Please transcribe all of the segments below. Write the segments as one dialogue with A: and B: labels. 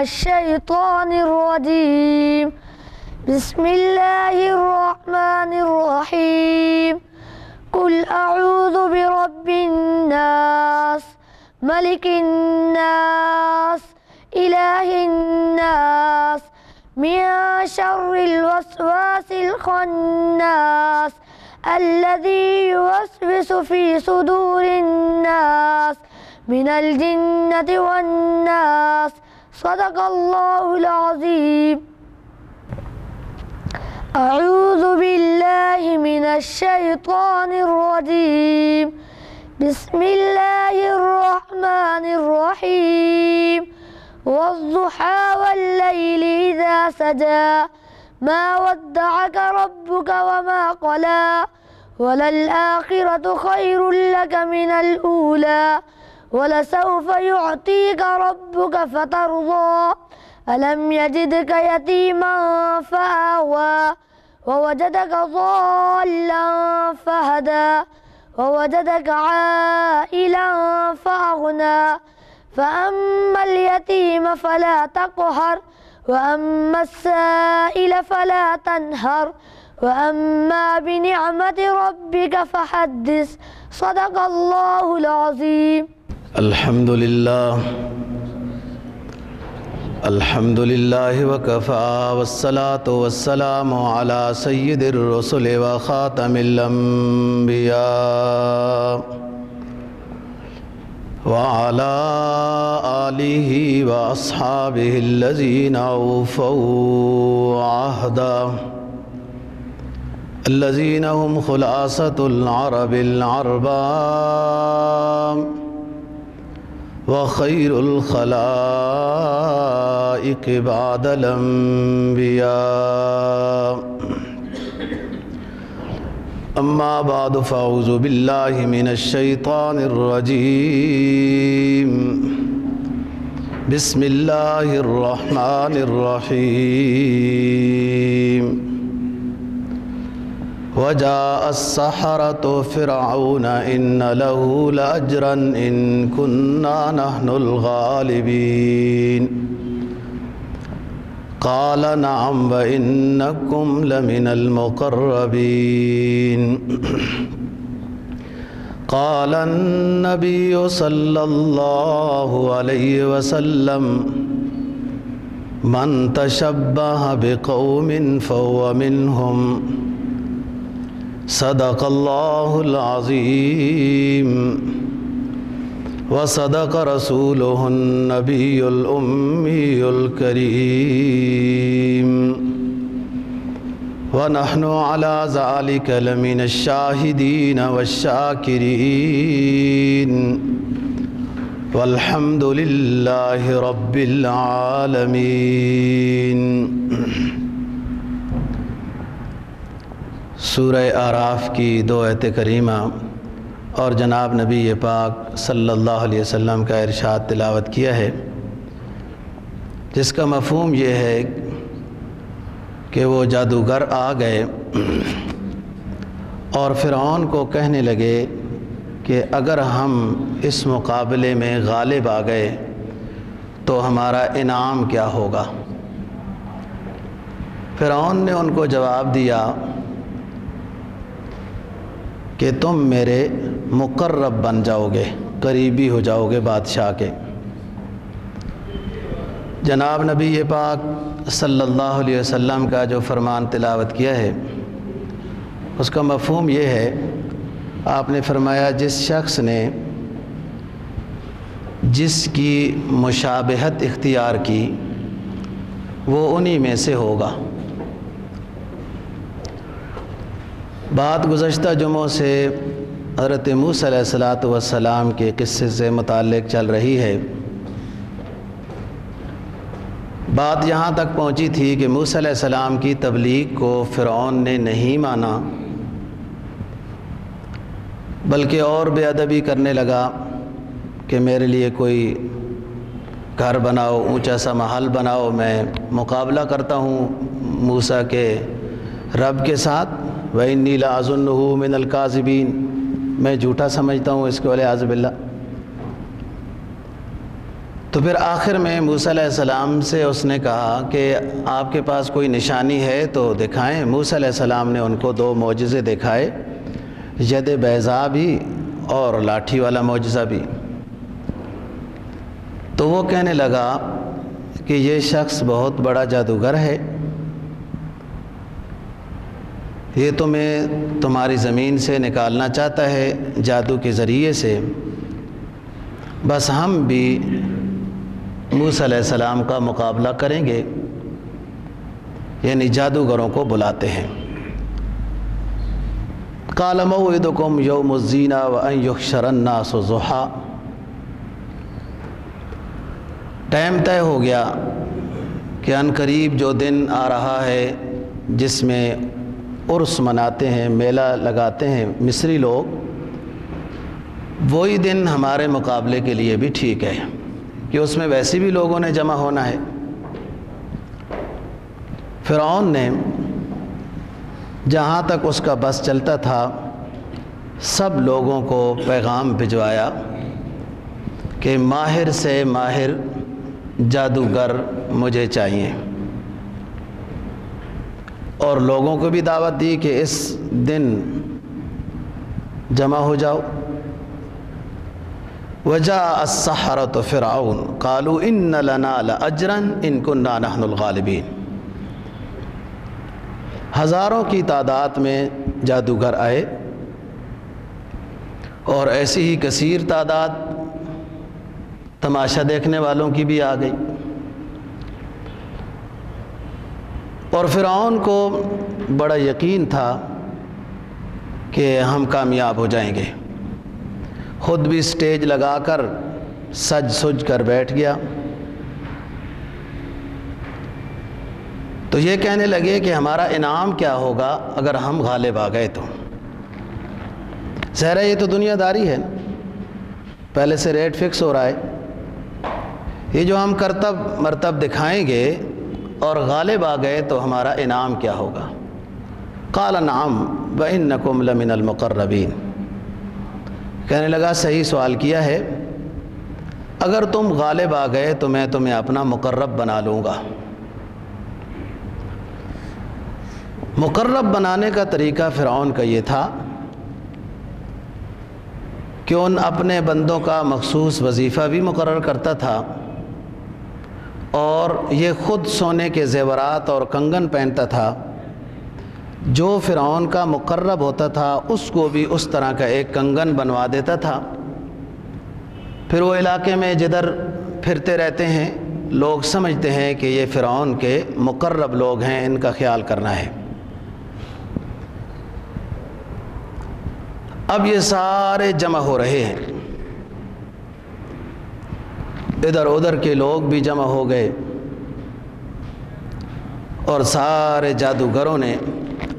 A: الشيطان الرجيم. بسم الله الرحمن الرحيم. قل أعوذ برب الناس ملك الناس إله الناس من شر الوسواس الخناس الذي يوسوس في صدور الناس من الجنة والناس. صدق الله العظيم. أعوذ بالله من الشيطان الرجيم. بسم الله الرحمن الرحيم. والضحى والليل إذا سجى ما ودعك ربك وما قلى وللآخرة خير لك من الأولى ولسوف يعطيك ربك فترضى ألم يجدك يتيما فآوى ووجدك ضالا فهدى ووجدك عائلا فأغنى فأما اليتيم فلا تقهر وأما السائل فلا تنهر وأما بنعمة ربك فحدث. صدق الله العظيم.
B: الحمد لله وكفى والصلاة والسلام على سيد الرسل وخاتم الأنبياء وعلى آله وأصحابه الذين أوفوا عهدا الذين هم خلاصة العرب العرباء وخير الخلائق بعد الأنبياء. أما بعد فأعوذ بالله من الشيطان الرجيم. بسم الله الرحمن الرحيم. وجاء السحرة فرعون إن له لأجرا إن كنا نحن الغالبين. قال نعم وإنكم لمن المقربين. قال النبي صلى الله عليه وسلم من تشبه بقوم فهو منهم. صدق الله العظيم وصدق رسوله النبي الأمي الكريم ونحن على ذلك لمن الشاهدين والشاكرين والحمد لله رب العالمين. سورہ اعراف کی دو آیت کریمہ اور جناب نبی پاک صلی اللہ علیہ وسلم کا ارشاد تلاوت کیا ہے، جس کا مفہوم یہ ہے کہ وہ جادوگر آ گئے اور فرعون کو کہنے لگے کہ اگر ہم اس مقابلے میں غالب آ گئے تو ہمارا انعام کیا ہوگا۔ فرعون نے ان کو جواب دیا کہ تم میرے مقرب بن جاؤ گے، قریبی ہو جاؤ گے بادشاہ کے۔ جناب نبی پاک صلی اللہ علیہ وسلم کا جو فرمان تلاوت کیا ہے اس کا مفہوم یہ ہے، آپ نے فرمایا جس شخص نے جس کی مشابہت اختیار کی وہ انہی میں سے ہوگا۔ بات گزشتہ جمعوں سے حضرت موسیٰ علیہ السلام کے قصے سے متعلق چل رہی ہے۔ بات یہاں تک پہنچی تھی کہ موسیٰ علیہ السلام کی تبلیغ کو فرعون نے نہیں مانا، بلکہ اور بے ادبی کرنے لگا کہ میرے لیے کوئی گھر بناؤ، اونچا سا محل بناؤ، میں مقابلہ کرتا ہوں موسیٰ کے رب کے ساتھ۔ وَإِنِّي لَأَظُنُّهُ مِنَ الْكَاذِبِينَ، میں جھوٹا سمجھتا ہوں اس کو، والعیاذ باللہ۔ تو پھر آخر میں موسیٰ علیہ السلام سے اس نے کہا کہ آپ کے پاس کوئی نشانی ہے تو دکھائیں۔ موسیٰ علیہ السلام نے ان کو 2 معجزے دکھائے، ید بیضاء بھی اور لاٹھی والا معجزہ بھی۔ تو وہ کہنے لگا کہ یہ شخص بہت بڑا جادوگر ہے، یہ تمہیں تمہاری زمین سے نکالنا چاہتا ہے جادو کے ذریعے سے، بس ہم بھی موسیٰ علیہ السلام کا مقابلہ کریں گے، یعنی جادوگروں کو بلاتے ہیں۔ قال موعدکم یوم الزینہ وان یحشر الناس ضحیٰ، ٹائم طے ہو گیا کہ ان قریب جو دن آ رہا ہے جس میں عرس مناتے ہیں، میلہ لگاتے ہیں مصری لوگ، وہی دن ہمارے مقابلے کے لیے بھی ٹھیک ہے کہ اس میں ویسے بھی لوگوں نے جمع ہونا ہے۔ فرعون نے جہاں تک اس کا بس چلتا تھا سب لوگوں کو پیغام بھجوایا کہ ماہر سے ماہر جادوگر مجھے چاہیے، اور لوگوں کو بھی دعوت دی کہ اس دن جمع ہو جاؤ۔ وجاء السحرة فرعون قالوا ان لنا لاجرا ان كنا نحن الغالبین، ہزاروں کی تعداد میں جادوگر آئے اور ایسی ہی کثیر تعداد تماشا دیکھنے والوں کی بھی آ گئی، اور فرعون کو بڑا یقین تھا کہ ہم کامیاب ہو جائیں گے، خود بھی سٹیج لگا کر سج سج کر بیٹھ گیا۔ تو یہ کہنے لگے کہ ہمارا انعام کیا ہوگا اگر ہم غالب آ گئے تو۔ ظاہر ہے یہ تو دنیا داری ہے، پہلے سے ریٹ فکس ہو رہا ہے، یہ جو ہم کرتب مرتب دکھائیں گے اور غالب آ گئے تو ہمارا انعام کیا ہوگا۔ قال نعم وانکم لمن المقربین، کہنے لگا صحیح سوال کیا ہے، اگر تم غالب آ گئے تو میں تمہیں اپنا مقرب بنا لوں گا۔ مقرب بنانے کا طریقہ فرعون کا یہ تھا کہ ان اپنے بندوں کا مخصوص وظیفہ بھی مقرر کرتا تھا، اور یہ خود سونے کے زیورات اور کنگن پہنتا تھا، جو فرعون کا مقرب ہوتا تھا اس کو بھی اس طرح کا ایک کنگن بنوا دیتا تھا۔ پھر وہ علاقے میں جدھر پھرتے رہتے ہیں لوگ سمجھتے ہیں کہ یہ فرعون کے مقرب لوگ ہیں، ان کا خیال کرنا ہے۔ اب یہ سارے جمع ہو رہے ہیں، ادھر ادھر کے لوگ بھی جمع ہو گئے، اور سارے جادوگروں نے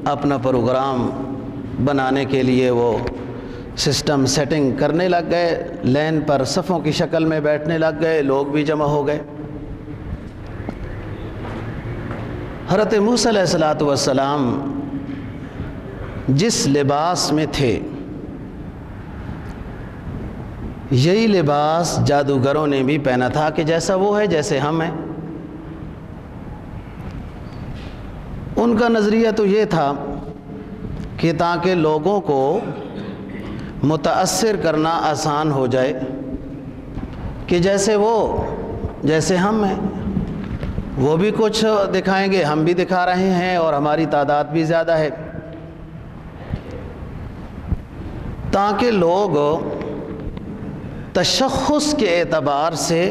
B: اپنا پروگرام بنانے کے لیے وہ سسٹم سیٹنگ کرنے لگ گئے، لین پر صفوں کی شکل میں بیٹھنے لگ گئے، لوگ بھی جمع ہو گئے۔ حضرت موسیٰ علیہ السلام جس لباس میں تھے یہی لباس جادوگروں نے بھی پہنا تھا کہ جیسا وہ ہے جیسے ہم ہیں۔ ان کا نظریہ تو یہ تھا کہ تاکہ لوگوں کو متاثر کرنا آسان ہو جائے کہ جیسے وہ جیسے ہم ہیں، وہ بھی کچھ دکھائیں گے، ہم بھی دکھا رہے ہیں، اور ہماری تعداد بھی زیادہ ہے، تاکہ لوگ تشخص کے اعتبار سے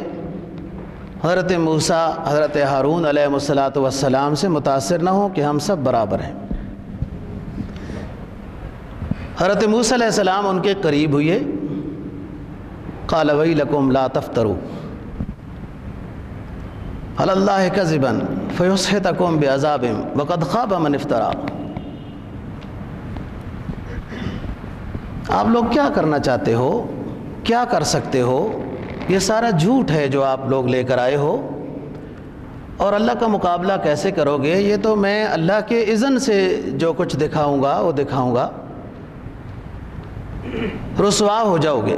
B: حضرت موسیٰ حضرت ہارون علیہ السلام سے متاثر نہ ہوں کہ ہم سب برابر ہیں۔ حضرت موسیٰ علیہ السلام ان کے قریب ہوئے، قال ویلکم لا تفتروا علی اللہ کذبا فیسحتکم بعذاب وقد خاب من افترا۔ آپ لوگ کیا کرنا چاہتے ہو، کیا کر سکتے ہو؟ یہ سارا جھوٹ ہے جو آپ لوگ لے کر آئے ہو، اور اللہ کا مقابلہ کیسے کرو گے؟ یہ تو میں اللہ کے اذن سے جو کچھ دکھاؤں گا وہ دکھاؤں گا، رسوا ہو جاؤ گے۔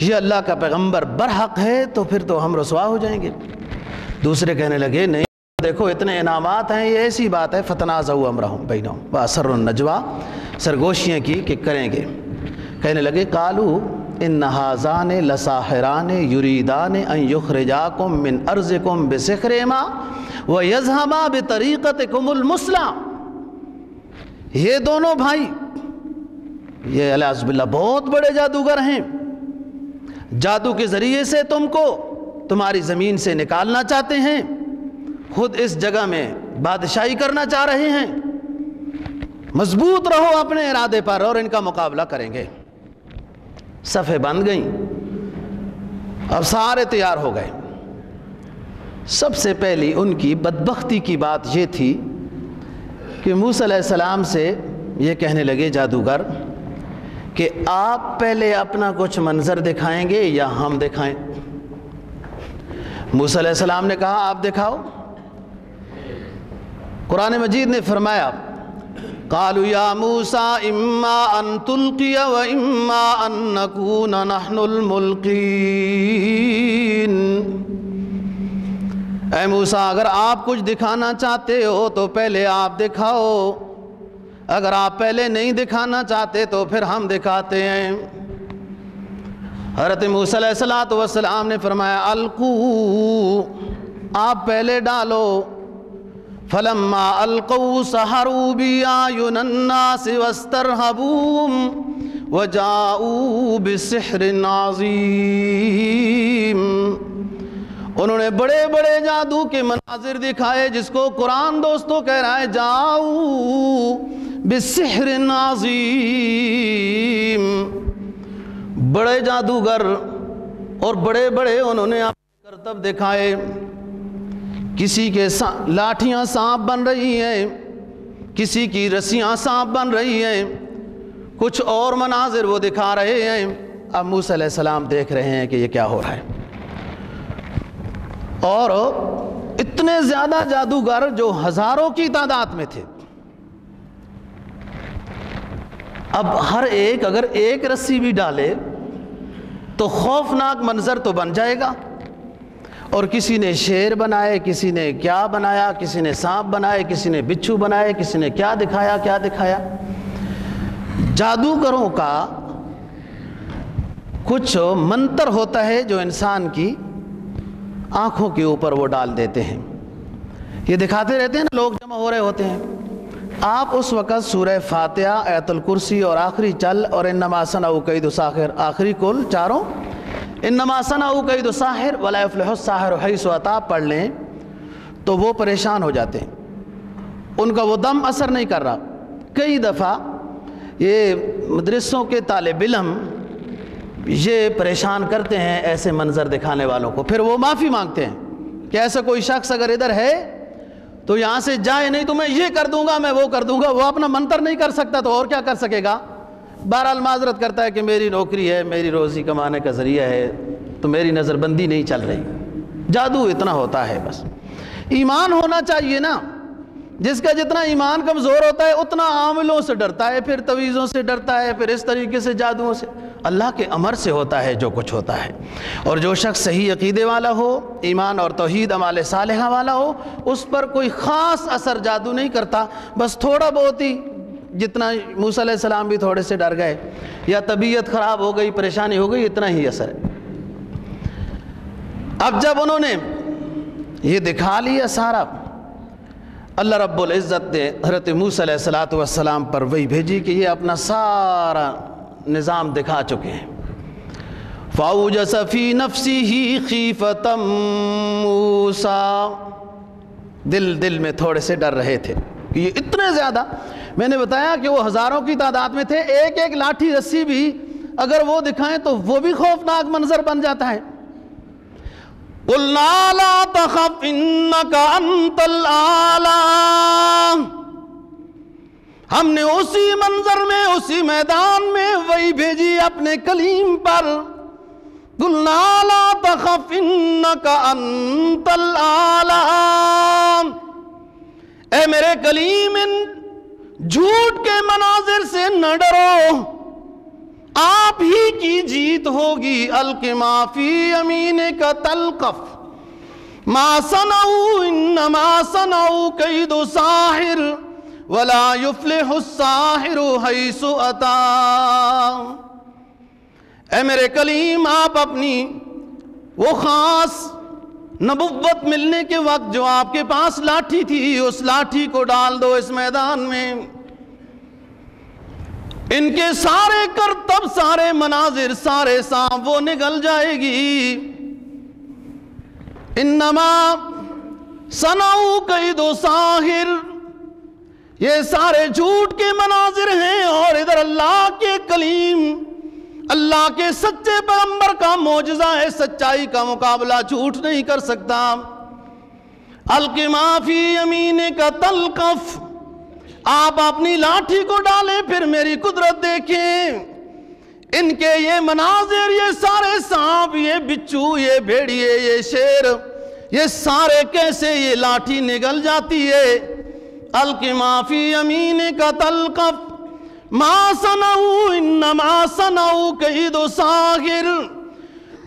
B: یہ اللہ کا پیغمبر برحق ہے تو پھر تو ہم رسوا ہو جائیں گے۔ دوسرے کہنے لگے نہیں دیکھو اتنے انعامات ہیں، یہ ایسی بات ہے فتنازعوا امرہم بینہم واسروا النجویٰ، سرگوشیاں کی کہ کریں گے۔ کہنے لگے قالوا ان ھذان لساحران یریدان ان یخرجاکم من ارضکم بسحرہما ویذھبا بطریقتکم المثلی، یہ دونوں بھائی یہ علیہ باللہ بہت بڑے جادوگر ہیں، جادو کے ذریعے سے تم کو تمہاری زمین سے نکالنا چاہتے ہیں، خود اس جگہ میں بادشاہی کرنا چاہ رہے ہیں، مضبوط رہو اپنے ارادے پر اور ان کا مقابلہ کریں گے۔ صفیں بند گئیں، اب سارے تیار ہو گئے۔ سب سے پہلی ان کی بدبختی کی بات یہ تھی کہ موسیٰ علیہ السلام سے یہ کہنے لگے جادوگر کہ آپ پہلے اپنا کچھ منظر دکھائیں گے یا ہم دکھائیں؟ موسیٰ علیہ السلام نے کہا آپ دکھاؤ۔ قرآن مجید نے فرمایا قالوا یا موسیٰ اما ان تلقی و اما ان نکون نحن الملقین، اے موسیٰ اگر آپ کچھ دکھانا چاہتے ہو تو پہلے آپ دکھاؤ، اگر آپ پہلے نہیں دکھانا چاہتے تو پھر ہم دکھاتے ہیں۔ حضرت موسیٰ علیہ السلام نے فرمایا القوا، آپ پہلے ڈالو۔ فلما القوا سحروا بأعین الناس واسترہبوہم وجاؤوا بسحر عظیم، انہوں نے بڑے بڑے جادو کے مناظر دکھائے جس کو قرآن دوستوں کہہ رہا ہے جاؤ بسحر عظیم، بڑے جادوگر اور بڑے بڑے انہوں نے کرتب دکھائے، کسی کے لاٹھیاں سانپ بن رہی ہیں، کسی کی رسیاں سانپ بن رہی ہیں، کچھ اور مناظر وہ دکھا رہے ہیں۔ اب موسیٰ علیہ السلام دیکھ رہے ہیں کہ یہ کیا ہو رہا ہے، اور اتنے زیادہ جادوگر جو ہزاروں کی تعداد میں تھے، اب ہر ایک اگر ایک رسی بھی ڈالے تو خوفناک منظر تو بن جائے گا، اور کسی نے شیر بنائے، کسی نے کیا بنایا، کسی نے سانپ بنائے، کسی نے بچھو بنائے، کسی نے کیا دکھایا۔ جادوگروں کا کچھ منتر ہوتا ہے جو انسان کی آنکھوں کے اوپر وہ ڈال دیتے ہیں، یہ دکھاتے رہتے ہیں نا، لوگ جمع ہو رہے ہوتے ہیں، آپ اس وقت سورہ فاتحہ، آیت الکرسی اور آخری چل اور انما صنعوا کید ساحر، آخری کل چاروں انما صنعوا کید ساحر ولا یفلح الساحر حیث اتی پڑھ لیں تو وہ پریشان ہو جاتے ہیں، ان کا وہ دم اثر نہیں کر رہا۔ کئی دفعہ یہ مدرسوں کے طالب علم یہ پریشان کرتے ہیں ایسے منظر دکھانے والوں کو، پھر وہ معافی مانگتے ہیں کہ ایسا کوئی شخص اگر ادھر ہے تو یہاں سے جائے نہیں، تو میں یہ کر دوں گا، میں وہ کر دوں گا۔ وہ اپنا منتر نہیں کر سکتا تو اور کیا کر سکے گا؟ بہرحال معذرت کرتا ہے کہ میری نوکری ہے، میری روزی کمانے کا ذریعہ ہے، تو میری نظر بندی نہیں چل رہی۔ جادو اتنا ہوتا ہے، بس ایمان ہونا چاہیے نا، جس کا جتنا ایمان کمزور ہوتا ہے اتنا عاملوں سے ڈرتا ہے، پھر تویزوں سے ڈرتا ہے، پھر اس طریقے سے جادوؤں سے۔ اللہ کے امر سے ہوتا ہے جو کچھ ہوتا ہے، اور جو شخص صحیح عقیدے والا ہو، ایمان اور توحید اعمال صالحہ والا ہو، اس پر کوئی خاص اثر جادو نہیں کرتا، بس تھوڑا بہت ہی، جتنا موسیٰ علیہ السلام بھی تھوڑے سے ڈر گئے یا طبیعت خراب ہو گئی، پریشانی ہو گئی، اتنا ہی اثر ہے۔ اب جب انہوں نے یہ دکھا لیا سارا، اللہ رب العزت نے حضرت موسیٰ علیہ السلام پر وہی بھیجی کہ یہ اپنا سارا نظام دکھا چکے ہیں۔ فَأَوْجَسَ فِي نَفْسِهِ خِيفَةً مُوسَىٰ، دل میں تھوڑے سے ڈر رہے تھے کہ یہ اتنے زیادہ، میں نے بتایا کہ وہ ہزاروں کی تعداد میں تھے، ایک ایک لاٹھی رسی بھی اگر وہ دکھائیں تو وہ بھی خوفناک منظر بن جاتا ہے۔ قُلْنَا لَا تَخَفْ إِنَّكَ أَنْتَ الْأَعْلَىٰ، ہم نے اسی منظر میں، اسی میدان میں وہی بھیجی اپنے کلیم پر۔ قُلْنَا لَا تَخَفْ إِنَّكَ أَنْتَ الْأَعْلَىٰ، اے میرے کلیم ان جھوٹ کے مناظر سے نہ ڈرو، آپ ہی کی جیت ہوگی، الق ما فی یمینک تلقف ما صنعوا انما صنعوا کید ساحر ولا یفلح الساحر حیث اتا۔ اے میرے کلیم، آپ اپنی وہ خاص نبوت ملنے کے وقت جو آپ کے پاس لاٹھی تھی، اس لاٹھی کو ڈال دو اس میدان میں، ان کے سارے کرتب، سارے مناظر، سارے سانپ وہ نگل جائے گی۔ انما صنعوا کید ساحر، یہ سارے جھوٹ کے مناظر ہیں، اور ادھر اللہ کے کلیم، اللہ کے سچے پیغمبر کا معجزہ ہے، سچائی کا مقابلہ جھوٹ نہیں کر سکتا۔ الق ما فی یمینک تلقف، آپ اپنی لاٹھی کو ڈالیں، پھر میری قدرت دیکھیں۔ ان کے یہ مناظر، یہ سارے سانپ، یہ بچھو، یہ بھیڑیے، یہ شیر، یہ سارے کیسے یہ لاٹھی نگل جاتی ہے۔ الق ما فی یمینک تلقف ما صنعوا انما صنعوا کید ساحر،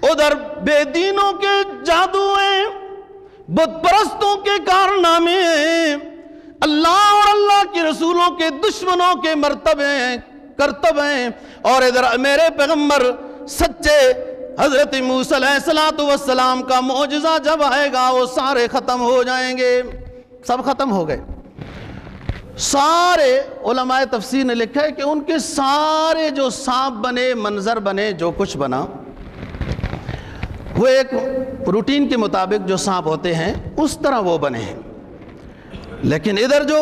B: ادھر بے دینوں کے جادو ہیں، بت پرستوں کے کارنامے ہیں، اللہ اور اللہ کے رسولوں کے دشمنوں کے مرتبے ہیں، کرتب ہیں، اور ادھر میرے پیغمبر سچے حضرت موسیٰ علیہ السلام کا معجزہ جب آئے گا وہ سارے ختم ہو جائیں گے۔ سب ختم ہو گئے۔ سارے علماء تفسیر نے لکھا ہے کہ ان کے سارے جو سانپ بنے، منظر بنے، جو کچھ بنا، وہ ایک روٹین کے مطابق جو سانپ ہوتے ہیں اس طرح وہ بنے ہیں۔ لیکن ادھر جو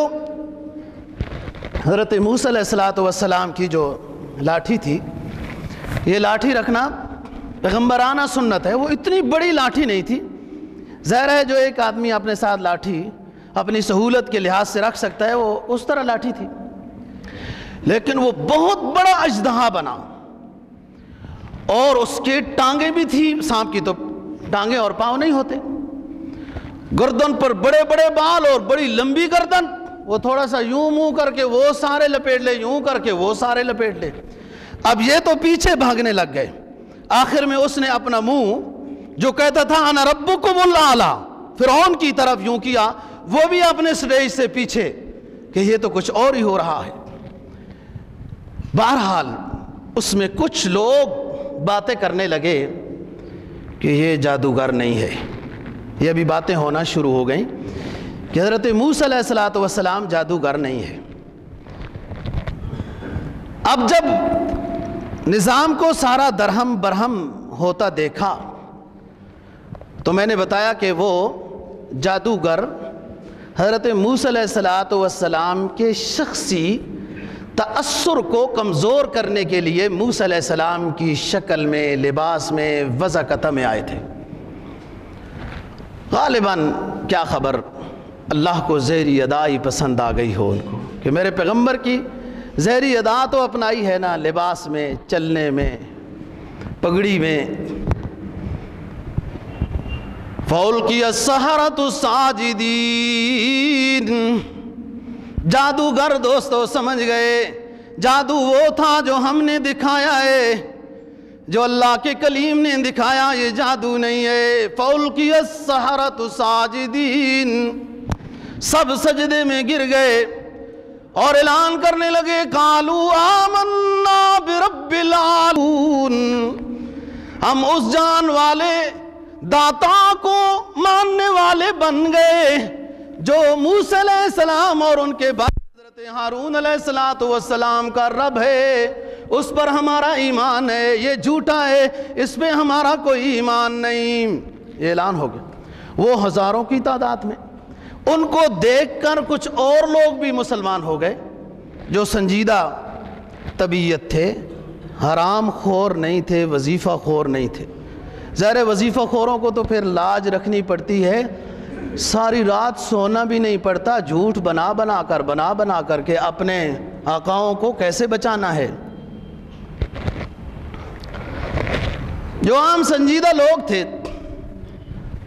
B: حضرت موسیٰ علیہ السلام کی جو لاٹھی تھی، یہ لاٹھی رکھنا پیغمبرانہ سنت ہے، وہ اتنی بڑی لاٹھی نہیں تھی۔ ظاہر ہے جو ایک آدمی اپنے ساتھ لاٹھی اپنی سہولت کے لحاظ سے رکھ سکتا ہے، وہ اس طرح لاٹھی تھی، لیکن وہ بہت بڑا اژدہا بنا، اور اس کے ٹانگیں بھی تھی۔ سانپ کی تو ٹانگیں اور پاؤں نہیں ہوتے، گردن پر بڑے بڑے بال اور بڑی لمبی گردن، وہ تھوڑا سا یوں منہ کر کے وہ سارے لپیٹ لے، یوں کر کے وہ سارے لپیٹ لے۔ اب یہ تو پیچھے بھاگنے لگ گئے، آخر میں اس نے اپنا منہ جو کہتا تھا انا ربکم الاعلی فرعون کی طرف یوں کیا، وہ بھی اپنے سٹیج سے پیچھے کہ یہ تو کچھ اور ہی ہو رہا ہے۔ بہرحال اس میں کچھ لوگ باتیں کرنے لگے کہ یہ جادوگر نہیں ہے، یہ بھی باتیں ہونا شروع ہو گئیں کہ حضرت موسیٰ علیہ السلام جادوگر نہیں ہے۔ اب جب نظام کو سارا درہم برہم ہوتا دیکھا تو میں نے بتایا کہ وہ جادوگر حضرت موسیٰ علیہ السلام کے شخصی تأثر کو کمزور کرنے کے لیے موسیٰ علیہ السلام کی شکل میں، لباس میں، وضاقت میں آئے تھے۔ غالباً کیا خبر اللہ کو زہری ادائی پسند آ گئی ہو ان کو کہ میرے پیغمبر کی زہری ادا تو اپنائی ہے نا، لباس میں، چلنے میں، پگڑی میں۔ فَأُلْقِيَ السَّحَرَةُ سَاجِدِينَ، جادوگر دوستو سمجھ گئے، جادو وہ تھا جو ہم نے دکھایا ہے، جو اللہ کے کلیم نے دکھایا، یہ جادو نہیں ہے۔ فَأُلْقِيَ السَّحَرَةُ سَاجِدِينَ، سب سجدے میں گر گئے اور اعلان کرنے لگے قَالُوا آمَنَّا بِرَبِّ الْعَالَمِينَ، ہم اس جان والے داتا کو ماننے والے بن گئے جو موسیٰ علیہ السلام اور ان کے بعد حضرت ہارون علیہ السلام کا رب ہے، اس پر ہمارا ایمان ہے، یہ جھوٹا ہے، اس پہ ہمارا کوئی ایمان نہیں۔ یہ اعلان ہو گیا۔ وہ ہزاروں کی تعداد میں، ان کو دیکھ کر کچھ اور لوگ بھی مسلمان ہو گئے جو سنجیدہ طبیعت تھے، حرام خور نہیں تھے، وظیفہ خور نہیں تھے۔ ظاہر وظیفہ خوروں کو تو پھر لاج رکھنی پڑتی ہے، ساری رات سونا بھی نہیں پڑتا، جھوٹ بنا بنا کر کے اپنے آقاؤں کو کیسے بچانا ہے۔ جو عام سنجیدہ لوگ تھے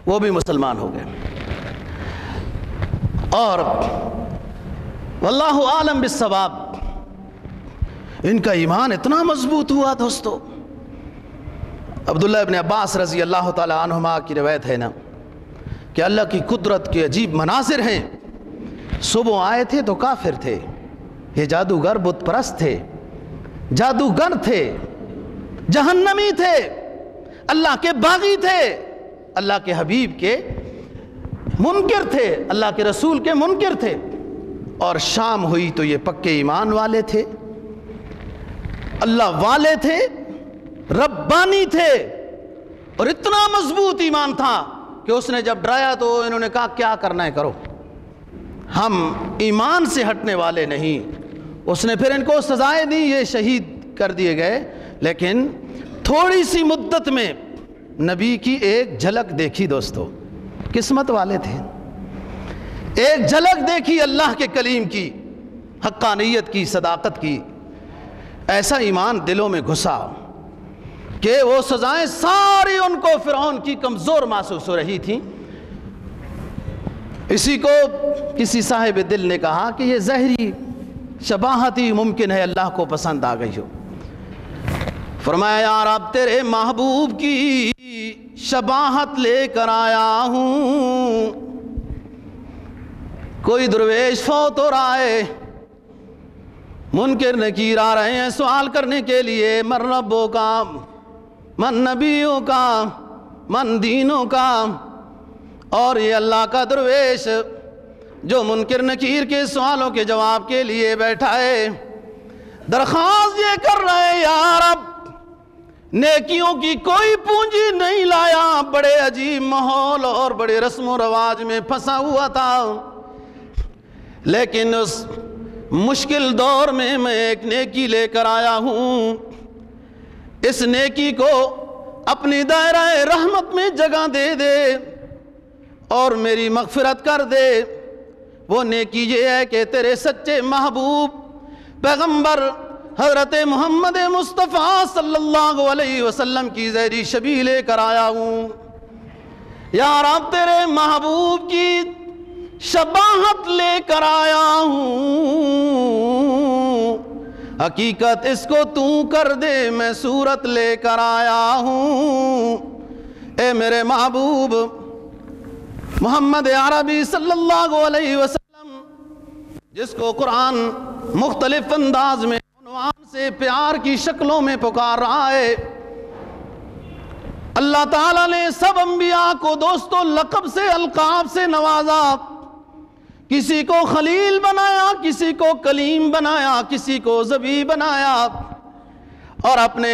B: وہ بھی مسلمان ہو گئے، اور واللہ عالم بالصواب ان کا ایمان اتنا مضبوط ہوا دوستو. عبداللہ ابن عباس رضی اللہ تعالی عنہما کی روایت ہے نا کہ اللہ کی قدرت کے عجیب مناظر ہیں. صبح آئے تھے تو کافر تھے، یہ جادوگر بت پرست تھے، جادوگر تھے، جہنمی تھے، اللہ کے باغی تھے، اللہ کے حبیب کے منکر تھے، اللہ کے رسول کے منکر تھے. اور شام ہوئی تو یہ پکے ایمان والے تھے، اللہ والے تھے، ربانی تھے، اور اتنا مضبوط ایمان تھا کہ اس نے جب ڈرایا تو انہوں نے کہا کیا کرنا ہے کرو، ہم ایمان سے ہٹنے والے نہیں. اس نے پھر ان کو سزائیں دی، یہ شہید کر دیے گئے. لیکن تھوڑی سی مدت میں نبی کی ایک جھلک دیکھی دوستو، قسمت والے تھے. ایک جھلک دیکھی اللہ کے کلیم کی، حقانیت کی، صداقت کی. ایسا ایمان دلوں میں گھسا کہ وہ سزائیں ساری ان کو فرعون کی کمزور محسوس ہو رہی تھیں. اسی کو کسی صاحب دل نے کہا کہ یہ ظاہری شباہت ہی ممکن ہے اللہ کو پسند آ گئی ہو. فرمایا یار اب تیرے محبوب کی شباہت لے کر آیا ہوں. کوئی درویش فوت ہو رہا ہے، منکر نکیر آ رہے ہیں سوال کرنے کے لیے، من ربوں کا، من نبیوں کا، من دینوں کا. اور یہ اللہ کا درویش جو منکر نکیر کے سوالوں کے جواب کے لیے بیٹھا ہے، درخواست یہ کر رہے ہیں یا رب نیکیوں کی کوئی پونجی نہیں لایا، بڑے عجیب ماحول اور بڑے رسم و رواج میں پھنسا ہوا تھا، لیکن اس مشکل دور میں میں ایک نیکی لے کر آیا ہوں. اس نیکی کو اپنی دائرہ رحمت میں جگہ دے دے اور میری مغفرت کر دے. وہ نیکی یہ ہے کہ تیرے سچے محبوب پیغمبر حضرت محمد مصطفیٰ صلی اللہ علیہ وسلم کی ظاہری شبیہ لے کر آیا ہوں. یا رب تیرے محبوب کی شباہت لے کر آیا ہوں، حقیقت اس کو تو کر دے، میں صورت لے کر آیا ہوں. اے میرے محبوب محمد عربی صلی اللہ علیہ وسلم، جس کو قرآن مختلف انداز میں عنوان سے پیار کی شکلوں میں پکار رہا ہے. اللہ تعالیٰ نے سب انبیاء کو دوستو لقب سے، القاب سے نوازا. کسی کو خلیل بنایا، کسی کو کلیم بنایا، کسی کو ذبی بنایا، اور اپنے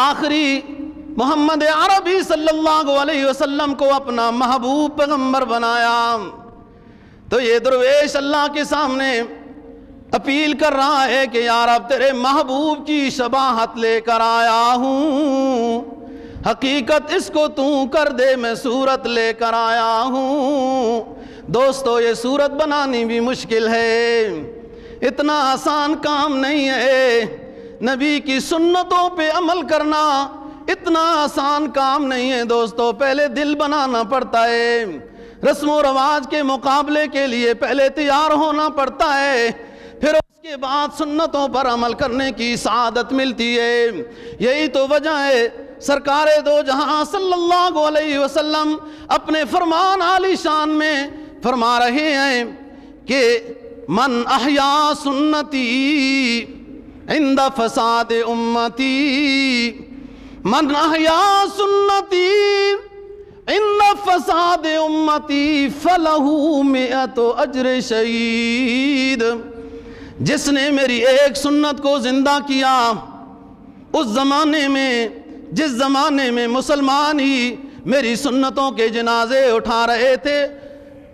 B: آخری محمد عربی صلی اللہ علیہ وسلم کو اپنا محبوب پیغمبر بنایا. تو یہ درویش اللہ کے سامنے اپیل کر رہا ہے کہ یا رب تیرے محبوب کی شباہت لے کر آیا ہوں، حقیقت اس کو تو کر دے، میں صورت لے کر آیا ہوں. دوستو یہ صورت بنانی بھی مشکل ہے، اتنا آسان کام نہیں ہے. نبی کی سنتوں پہ عمل کرنا اتنا آسان کام نہیں ہے دوستو. پہلے دل بنانا پڑتا ہے، رسم و رواج کے مقابلے کے لیے پہلے تیار ہونا پڑتا ہے، پھر اس کے بعد سنتوں پر عمل کرنے کی سعادت ملتی ہے. یہی تو وجہ ہے سرکار دو جہاں صلی اللہ علیہ وسلم اپنے فرمان عالی شان میں فرما رہے ہیں کہ من احیا سنتی عند فساد امتی، من احیا سنتی عند فساد امتی فلہ مئۃ اجر شہید. جس نے میری ایک سنت کو زندہ کیا، اس زمانے میں جس زمانے میں مسلمان ہی میری سنتوں کے جنازے اٹھا رہے تھے،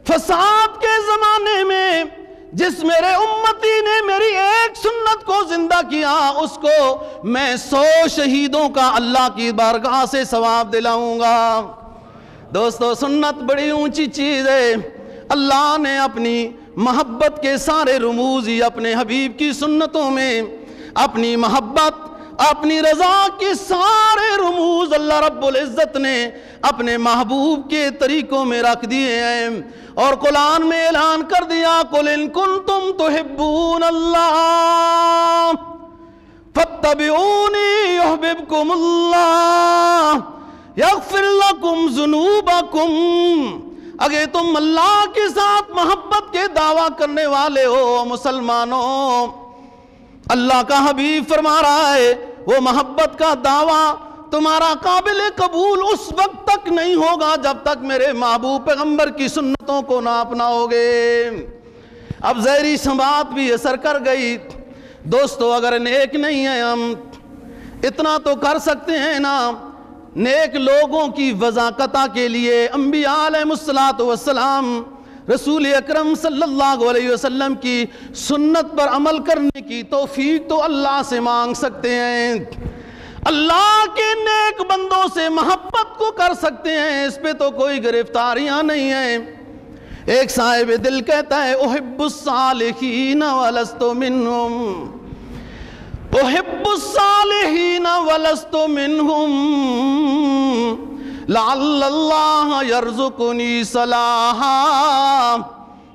B: فساد کے زمانے میں جس میرے امتی نے میری ایک سنت کو زندہ کیا، اس کو میں 100 شہیدوں کا اللہ کی بارگاہ سے ثواب دلاؤں گا. دوستو سنت بڑی اونچی چیز ہے. اللہ نے اپنی محبت کے سارے رموز ہی اپنے حبیب کی سنتوں میں، اپنی محبت، اپنی رضا کے سارے رموز اللہ رب العزت نے اپنے محبوب کے طریقوں میں رکھ دیے ہیں. اور قرآن میں اعلان کر دیا قُلْ إِن كُنتُمْ تُحِبُّونَ اللَّهَ فاتبعونی یحببکم اللہ یغفر لکم ذنوبکم۔ اگر تم اللہ کے ساتھ محبت کے دعویٰ کرنے والے ہو مسلمانوں، اللہ کا حبیب فرما رہا ہے وہ محبت کا دعویٰ تمہارا قابل قبول اس وقت تک نہیں ہوگا جب تک میرے محبوب پیغمبر کی سنتوں کو نہ اپناؤ گے۔ اب ظاہری سماعت بھی اثر کر گئی۔ دوستو اگر نیک نہیں ہیں ہم اتنا تو کر سکتے ہیں نا، نیک لوگوں کی وضاقتہ کے لیے انبیاء علیہ السلام رسول اکرم صلی اللہ علیہ وسلم کی سنت پر عمل کرنے کی توفیق تو اللہ سے مانگ سکتے ہیں، اللہ کے نیک بندوں سے محبت کو کر سکتے ہیں، اس پہ تو کوئی گرفتاریاں نہیں ہیں۔ ایک صاحب دل کہتا ہے احب الصالحین ولست منہم، احب الصالحین ولست منہم لعل اللہ یرزقنی صلاحا۔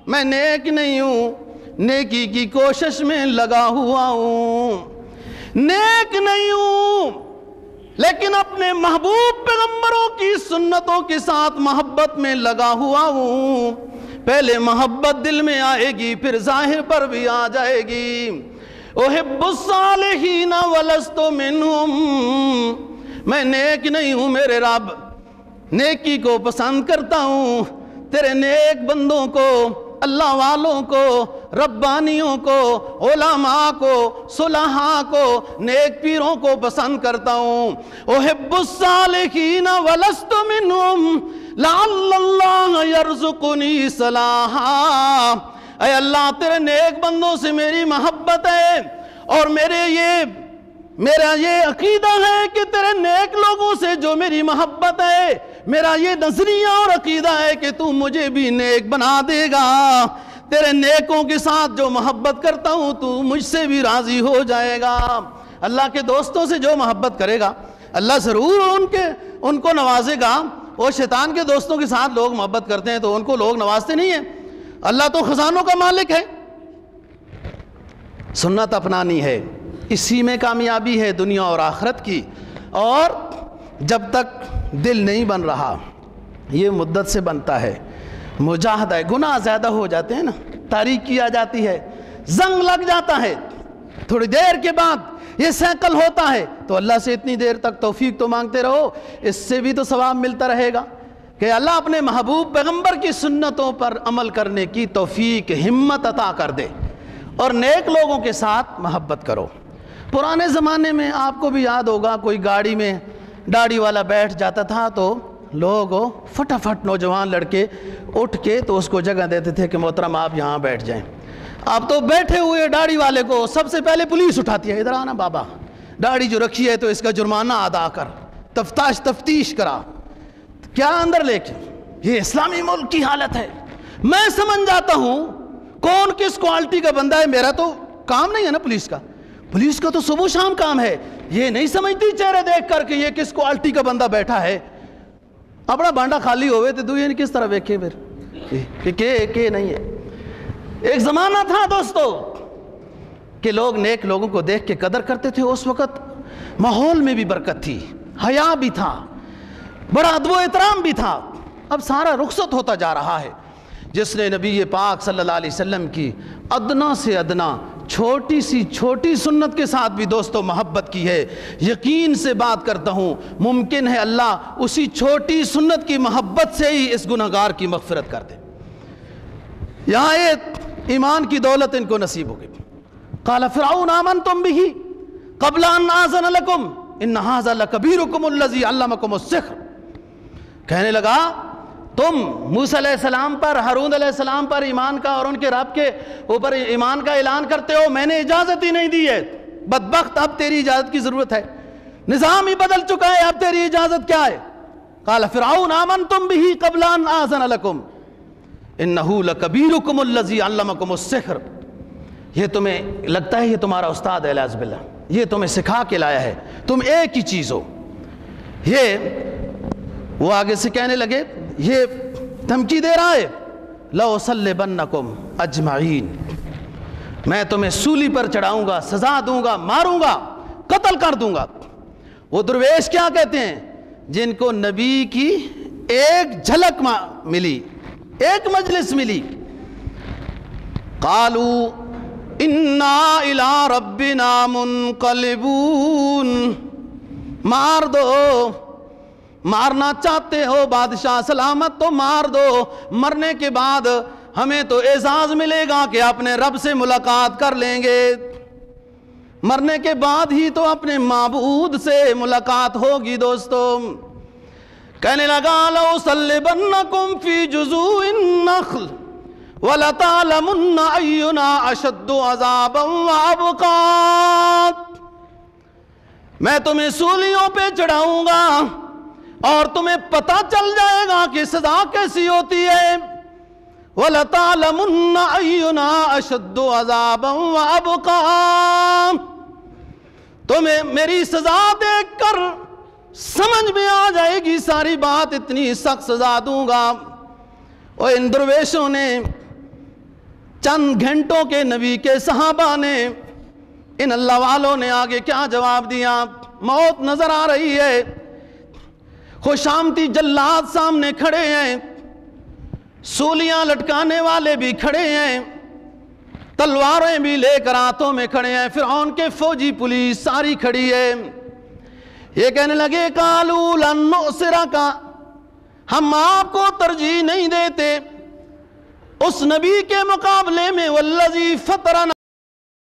B: میں نیک نہیں ہوں، نیکی کی کوشش میں لگا ہوا ہوں، نیک نہیں ہوں لیکن اپنے محبوب پیغمبروں کی سنتوں کے ساتھ محبت میں لگا ہوا ہوں۔ پہلے محبت دل میں آئے گی پھر ظاہر پر بھی آ جائے گی۔ احب الصالحین ولست منہم، میں نیک نہیں ہوں میرے رب، نیکی کو پسند کرتا ہوں، تیرے نیک بندوں کو، اللہ والوں کو، ربانیوں کو، علماء کو، صلحاء کو، نیک پیروں کو پسند کرتا ہوں۔ احب الصالحین ولست منہم لعل اللہ یرزقنی صلاحا۔ اے اللہ تیرے نیک بندوں سے میری محبت ہے اور میرا یہ عقیدہ ہے کہ تیرے نیک لوگوں سے جو میری محبت ہے، میرا یہ نظریہ اور عقیدہ ہے کہ تو مجھے بھی نیک بنا دے گا۔ تیرے نیکوں کے ساتھ جو محبت کرتا ہوں تو مجھ سے بھی راضی ہو جائے گا۔ اللہ کے دوستوں سے جو محبت کرے گا اللہ ضرور ان کو نوازے گا۔ اور شیطان کے دوستوں کے ساتھ لوگ محبت کرتے ہیں تو ان کو لوگ نوازتے نہیں ہیں۔ اللہ تو خزانوں کا مالک ہے۔ سنت اپنانی ہے، اسی میں کامیابی ہے دنیا اور آخرت کی۔ اور جب تک دل نہیں بن رہا، یہ مدت سے بنتا ہے، مجاہدہ ہے، گناہ زیادہ ہو جاتے ہیں نا، تاریکی آ جاتی ہے، زنگ لگ جاتا ہے، تھوڑی دیر کے بعد یہ سیکل ہوتا ہے تو اللہ سے اتنی دیر تک توفیق تو مانگتے رہو، اس سے بھی تو ثواب ملتا رہے گا کہ اللہ اپنے محبوب پیغمبر کی سنتوں پر عمل کرنے کی توفیق ہمت عطا کر دے، اور نیک لوگوں کے ساتھ محبت کرو۔ پرانے زمانے میں آپ کو بھی یاد ہوگا، کوئی گاڑی میں داڑھی والا بیٹھ جاتا تھا تو لوگ فٹافٹ نوجوان لڑکے اٹھ کے تو اس کو جگہ دیتے تھے کہ محترم آپ یہاں بیٹھ جائیں۔ آپ تو بیٹھے ہوئے داڑھی والے کو سب سے پہلے پولیس اٹھاتی ہے، ادھر آنا بابا، داڑھی جو رکھی ہے تو اس کا جرمانہ ادا کر، تفتیش کرا، کیا اندر لے کے۔ یہ اسلامی ملک کی حالت ہے۔ میں سمجھ جاتا ہوں کون کس کوالٹی کا بندہ ہے، میرا تو کام نہیں ہے نا پولیس کا، پولیس کا تو صبح شام کام ہے، یہ نہیں سمجھتی چہرے دیکھ کر کہ یہ کس کوالٹی کا بندہ بیٹھا ہے۔ اپنا بانڈا خالی ہوئے تو یہ کس طرح ویکھے پھر کہ نہیں ہے۔ ایک زمانہ تھا دوستو کہ لوگ نیک لوگوں کو دیکھ کے قدر کرتے تھے، اس وقت ماحول میں بھی برکت تھی، حیا بھی تھا، بڑا ادب و احترام بھی تھا۔ اب سارا رخصت ہوتا جا رہا ہے۔ جس نے نبی پاک صلی اللہ علیہ وسلم کی ادنا سے ادنا چھوٹی سی چھوٹی سنت کے ساتھ بھی دوستو محبت کی ہے، یقین سے بات کرتا ہوں ممکن ہے اللہ اسی چھوٹی سنت کی محبت سے ہی اس گنہگار کی مغفرت کر دے۔ یہاں ایک ایمان کی دولت ان کو نصیب ہوگی۔ قال فرعون آمنتم به قبل ان آذن لكم ان هذا لكبيركم الذي علمكم السحر۔ کہنے لگا تم موسیٰ علیہ السلام پر، ہارون علیہ السلام پر ایمان کا اور ان کے رب کے اوپر ایمان کا اعلان کرتے ہو، میں نے اجازت ہی نہیں دی ہے، بدبخت اب تیری اجازت کی ضرورت ہے، نظام ہی بدل چکا ہے، اب تیری اجازت کیا ہے؟ قال فرعون آمنتم به قبل ان آذن لكم انه لكبيركم الذي علمكم السحر۔ یہ تمہیں لگتا ہے یہ تمہارا استاد ہے، اعوذ باللہ، یہ تمہیں سکھا کے لایا ہے، تم ایک ہی چیز ہو۔ وہ آگے سے کہنے لگے، یہ دھمکی دے رہا ہے، لَأُصَلِّبَنَّكُمْ أَجْمَعِينَ، میں تمہیں سولی پر چڑھاؤں گا، سزا دوں گا، ماروں گا، قتل کر دوں گا۔ وہ درویش کیا کہتے ہیں؟ جن کو نبی کی ایک جھلک ملی، ایک مجلس ملی، قالوا انا الی ربنا منقلبون، مار دو، مارنا چاہتے ہو بادشاہ سلامت تو مار دو، مرنے کے بعد ہمیں تو اعزاز ملے گا کہ اپنے رب سے ملاقات کر لیں گے، مرنے کے بعد ہی تو اپنے معبود سے ملاقات ہوگی۔ دوستو کہنے لگا لَأُصَلِّبَنَّكُمْ فِي جُذُوعِ النَّخْلِ وَلَتَعْلَمُنَّ أَيُّنَا أَشَدُّ عَذَابًا وَأَبْقَىٰ، میں تمہیں سولیوں پہ چڑھاؤں گا اور تمہیں پتہ چل جائے گا کہ سزا کیسی ہوتی ہے۔ وَلَتَعْلَمُنَّ أَيُّنَا أَشَدُّ عَذَابًا وَأَبْقَىٰ، تمہیں میری سزا دیکھ کر سمجھ میں آ جائے گی ساری بات، اتنی سخت سزا دوں گا۔ اور ان درویشوں نے چند گھنٹوں کے نبی کے صحابہ نے، ان اللہ والوں نے آگے کیا جواب دیا؟ موت نظر آ رہی ہے، خوشامتی جلاد سامنے کھڑے ہیں، سولیاں لٹکانے والے بھی کھڑے ہیں، تلواریں بھی لے کر ہاتھوں میں کھڑے ہیں، فرعون کے فوجی پولیس ساری کھڑی ہے۔ یہ کہنے لگے قالوا لن نؤثرک، ہم آپ کو ترجیح نہیں دیتے اس نبی کے مقابلے میں، والذی فطرنا